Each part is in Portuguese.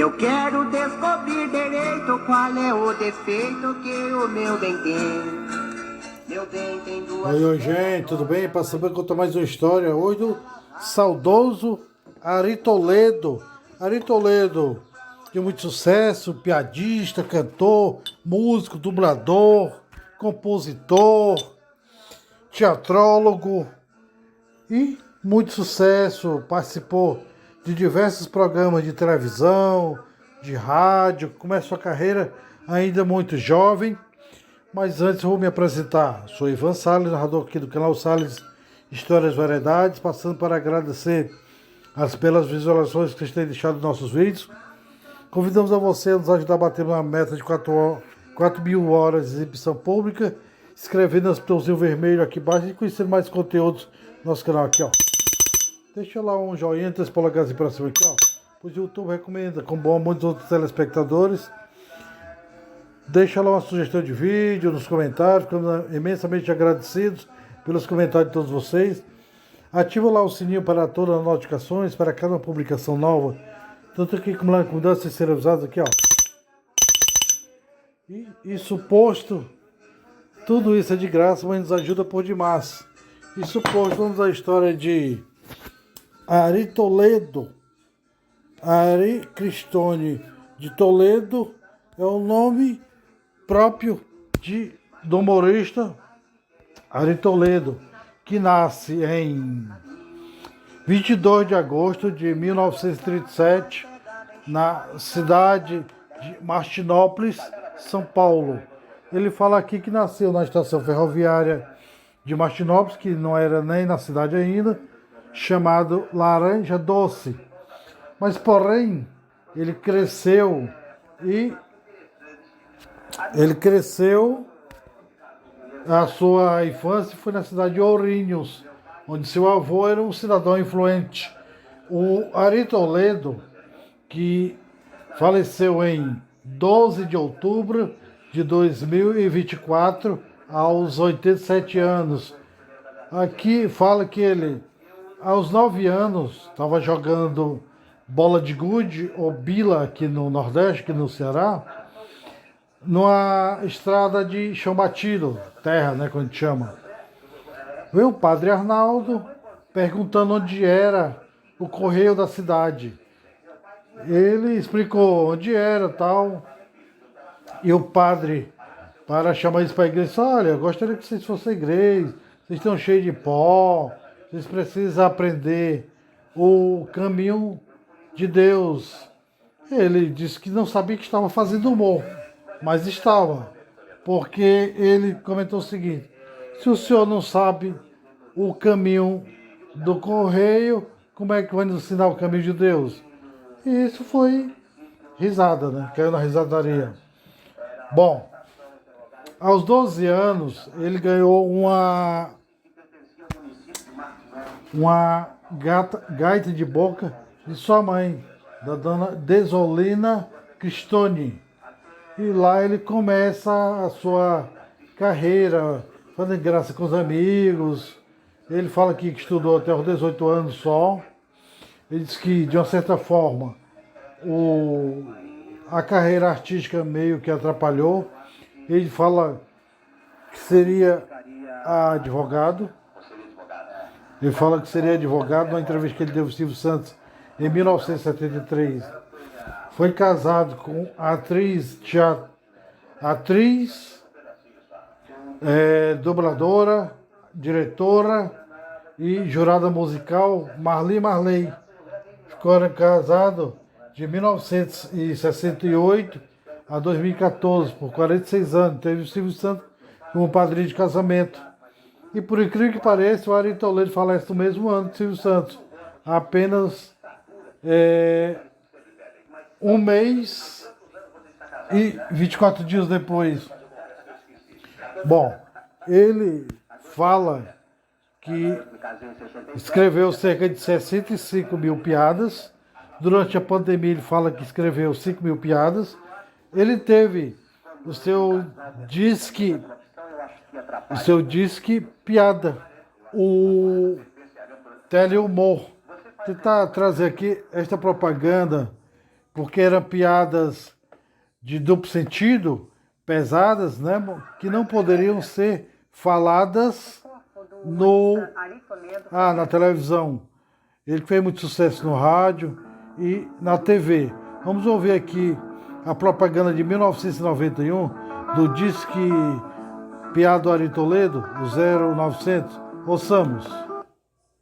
Eu quero descobrir direito qual é o defeito que o meu bem tem. Meu bem tem duas. Oi, gente, tudo bem? Para saber contar mais uma história hoje do saudoso Ari Toledo. Ari Toledo, de muito sucesso, piadista, cantor, músico, dublador, compositor, teatrólogo e muito sucesso. Participou de diversos programas de televisão, de rádio. Começou a carreira ainda muito jovem. Mas antes eu vou me apresentar. Sou Ivan Salles, narrador aqui do canal Salles Histórias e Variedades, passando para agradecer as belas visualizações que vocês têm deixado nos nossos vídeos. Convidamos a você a nos ajudar a bater uma meta de 4.000 horas de exibição pública, inscrevendo no botãozinho vermelho aqui embaixo e conhecendo mais conteúdos do nosso canal aqui, ó. Deixa lá um joinha, 3 polegadas para cima aqui, ó. Pois o YouTube recomenda, como bom a muitos outros telespectadores. Deixa lá uma sugestão de vídeo nos comentários, ficamos imensamente agradecidos pelos comentários de todos vocês. Ativa lá o sininho para todas as notificações, para cada publicação nova, tanto aqui como lá com mudanças serem usadas aqui, ó. E isso posto, tudo isso é de graça, mas nos ajuda por demais. Isso posto, vamos à história de Ari Toledo. Ari Cristone de Toledo é o nome próprio do humorista Ari Toledo, que nasce em 22 de agosto de 1937, na cidade de Martinópolis, São Paulo. Ele fala aqui que nasceu na estação ferroviária de Martinópolis, que não era nem na cidade ainda, chamado Laranja Doce. Mas, porém, ele cresceu a sua infância foi na cidade de Ourinhos, onde seu avô era um cidadão influente. O Ari Toledo, que faleceu em 12 de outubro de 2024, aos 87 anos. Aqui fala que ele, aos 9 anos, estava jogando bola de gude, ou bila, aqui no Nordeste, aqui no Ceará, numa estrada de chão batido, terra, né, quando chama. Veio o padre Arnaldo perguntando onde era o correio da cidade. Ele explicou onde era, tal. E o padre, para chamar eles para a igreja, disse: olha, eu gostaria que vocês fossem à igreja, vocês estão cheios de pó, vocês precisam aprender o caminho de Deus. Ele disse que não sabia que estava fazendo humor, mas estava, porque ele comentou o seguinte: se o senhor não sabe o caminho do correio, como é que vai nos ensinar o caminho de Deus? E isso foi risada, né? Caiu na risadaria. Bom, aos 12 anos, ele ganhou uma gaita de boca de sua mãe, da dona Desolina Cristone. E lá ele começa a sua carreira, fazendo graça com os amigos. Ele fala que estudou até os 18 anos só. Ele diz que, de uma certa forma, a carreira artística meio que atrapalhou. Ele fala que seria advogado. Ele fala que seria advogado numa entrevista que ele deu ao Silvio Santos em 1973. Foi casado com a atriz, dubladora, diretora e jurada musical Marli Marley. Ficaram casados de 1968 a 2014, por 46 anos. Teve o Silvio Santos como padrinho de casamento. E por incrível que pareça, o Ari Toledo falece no mesmo ano do Silvio Santos. Apenas um mês e 24 dias depois. Bom, ele fala que escreveu cerca de 65 mil piadas. Durante a pandemia ele fala que escreveu 5 mil piadas. Ele teve o seu disque piada, o Telehumor. Tentar trazer aqui esta propaganda porque eram piadas de duplo sentido, pesadas, né, que não poderiam ser faladas na televisão. Ele fez muito sucesso no rádio e na TV. Vamos ouvir aqui a propaganda de 1991 do Disque Piada do Ari Toledo, o 0900. Ouçamos.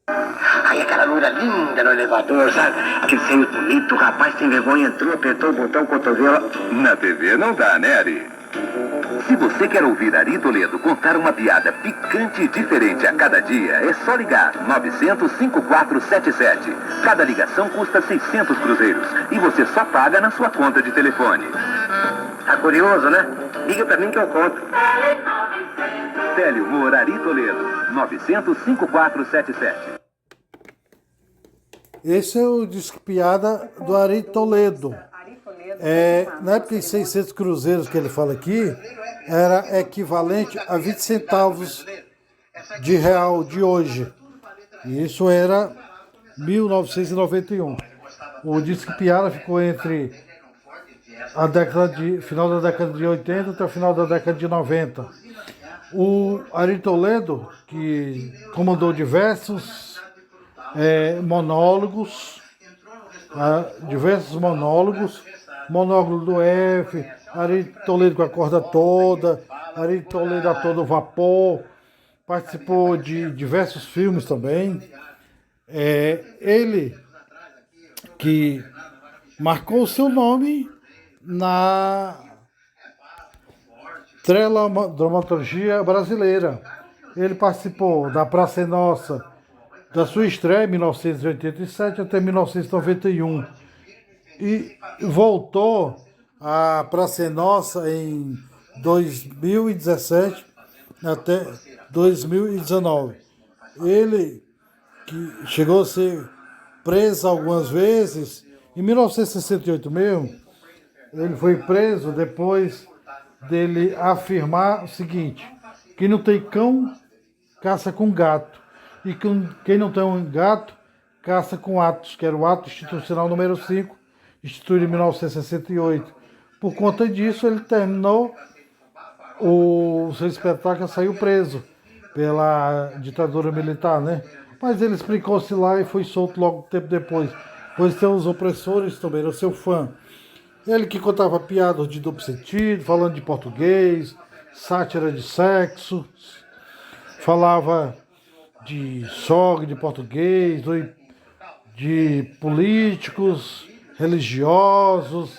Aí aquela loira linda no elevador, sabe? Aquele seio bonito, o rapaz sem vergonha entrou, apertou o botão, cotovelo. Na TV não dá, né, Ari? Se você quer ouvir Ari Toledo contar uma piada picante e diferente a cada dia, é só ligar 900-5477. Cada ligação custa 600 cruzeiros e você só paga na sua conta de telefone. Tá curioso, né? Liga pra mim que eu conto. Telehumor Ari Toledo, 900-5477. Esse é o Disque Piada do Ari Toledo. Na época de 600 cruzeiros que ele fala aqui, era equivalente a 20 centavos de real de hoje. E isso era 1991. O Disque Piada ficou entre final da década de 80 até o final da década de 90. O Ari Toledo, que comandou diversos monólogos, monólogo do F, Ari Toledo com a corda toda, Ari Toledo a todo vapor, participou de diversos filmes também. Ele que marcou o seu nome na dramaturgia brasileira. Ele participou da Praça é Nossa, da sua estreia em 1987 até 1991. E voltou à Praça é Nossa em 2017 até 2019. Ele que chegou a ser preso algumas vezes, em 1968 mesmo, ele foi preso depois dele afirmar o seguinte: quem não tem cão, caça com gato. E quem não tem um gato, caça com atos, que era o ato institucional número 5, instituído em 1968. Por conta disso, ele terminou o seu espetáculo e saiu preso pela ditadura militar, né? Mas ele explicou-se lá e foi solto logo tempo depois, pois tem os opressores também, era o seu fã. Ele que contava piadas de duplo sentido, falando de português, sátira de sexo, falava de sogra, de português, de políticos, religiosos.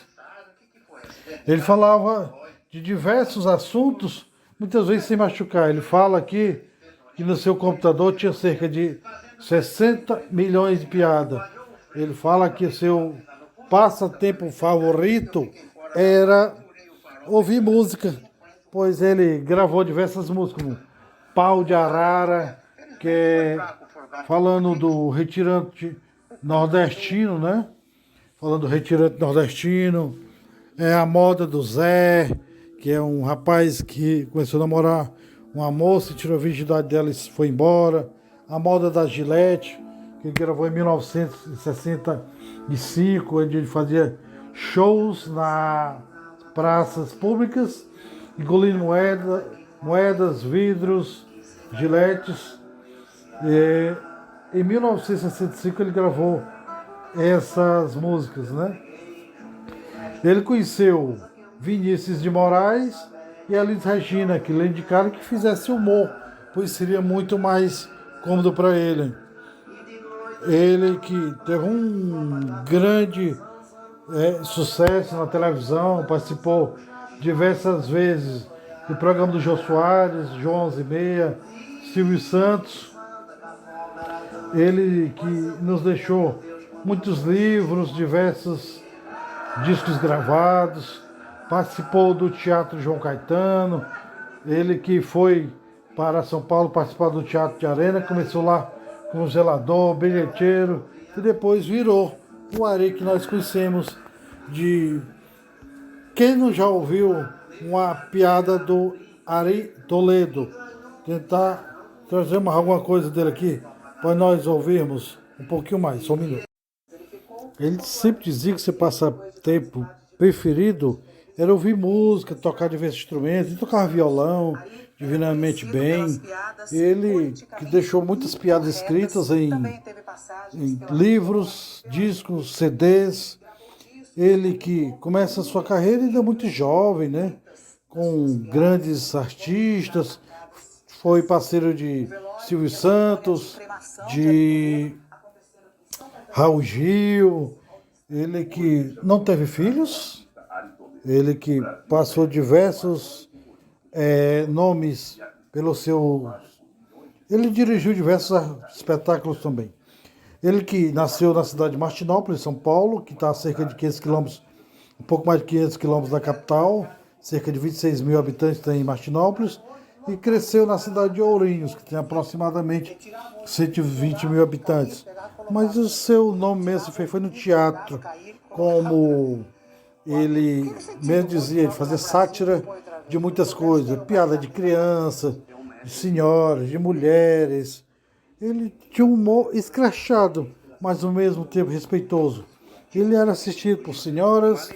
Ele falava de diversos assuntos, muitas vezes sem machucar. Ele fala aqui que no seu computador tinha cerca de 60 milhões de piadas. Ele fala que o seu passatempo favorito era ouvir música, pois ele gravou diversas músicas, como Pau de Arara, que é falando do retirante nordestino, né? Falando do retirante nordestino. A moda do Zé, que é um rapaz que começou a namorar uma moça, tirou a virgindade dela e foi embora. A moda da Gillette, que ele gravou em 1965, onde ele fazia shows nas praças públicas, engolindo moedas, vidros, giletes. Em 1965 ele gravou essas músicas, né? Ele conheceu Vinícius de Moraes e a Elis Regina, que lhe indicaram que fizesse humor, pois seria muito mais cômodo para ele. Ele que teve um grande sucesso na televisão, participou diversas vezes do programa do Jô Soares, João 11:30, Silvio Santos. Ele que nos deixou muitos livros, diversos discos gravados, participou do Teatro João Caetano. Ele que foi para São Paulo participar do Teatro de Arena, começou lá como zelador, bilheteiro, e depois virou o Ari que nós conhecemos. Quem não já ouviu uma piada do Ari Toledo? Tentar trazer alguma coisa dele aqui para nós ouvirmos um pouquinho mais, só um minuto. Ele sempre dizia que seu passatempo preferido era ouvir música, tocar diversos instrumentos, ele tocava violão divinamente bem. Ele que deixou muitas piadas escritas em livros, discos, CDs. Ele que começa a sua carreira ainda muito jovem, né? Com grandes artistas, foi parceiro de Silvio Santos, de Raul Gil, ele que não teve filhos, ele que passou diversos nomes pelo seu... Ele dirigiu diversos espetáculos também. Ele que nasceu na cidade de Martinópolis, São Paulo, que está a cerca de 500 quilômetros, um pouco mais de 500 quilômetros da capital, cerca de 26 mil habitantes tem em Martinópolis, e cresceu na cidade de Ourinhos, que tem aproximadamente 120 mil habitantes. Mas o seu nome mesmo foi no teatro, como ele mesmo dizia, ele fazia sátira de muitas coisas, piada de criança, de senhoras, de mulheres. Ele tinha um humor escrachado, mas ao mesmo tempo respeitoso. Ele era assistido por senhoras,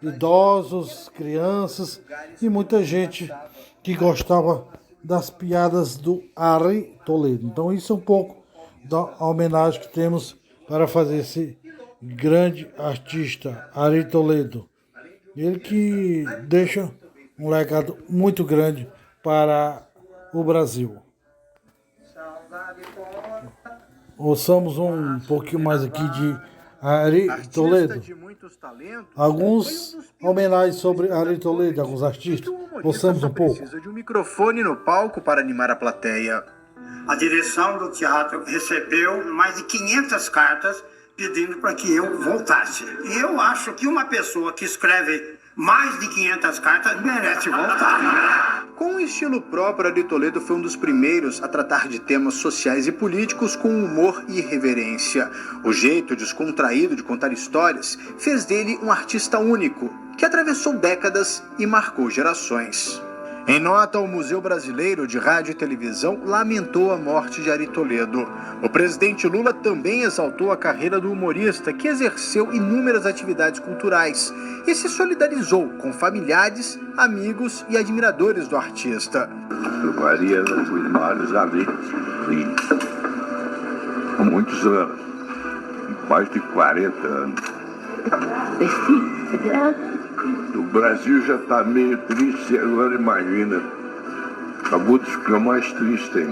idosos, crianças e muita gente que gostava das piadas do Ari Toledo. Então isso é um pouco da homenagem que temos para fazer esse grande artista, Ari Toledo. Ele que deixa um legado muito grande para o Brasil. Ouçamos um pouquinho mais aqui de Ari Toledo. Alguns homenagens sobre Ari Toledo, alguns artistas. Ouçamos um pouco. Precisa de um microfone no palco para animar a plateia. A direção do teatro recebeu mais de 500 cartas pedindo para que eu voltasse. E eu acho que uma pessoa que escreve mais de 500 cartas merece voltar. Com um estilo próprio, Ari Toledo foi um dos primeiros a tratar de temas sociais e políticos com humor e irreverência. O jeito descontraído de contar histórias fez dele um artista único, que atravessou décadas e marcou gerações. Em nota, o Museu Brasileiro de Rádio e Televisão lamentou a morte de Ari Toledo. O presidente Lula também exaltou a carreira do humorista, que exerceu inúmeras atividades culturais e se solidarizou com familiares, amigos e admiradores do artista. O Ari era um dos maiores amigos há muitos anos, mais de 40 anos. O Brasil já está meio triste, agora imagina. Acabou de ficar mais triste ainda.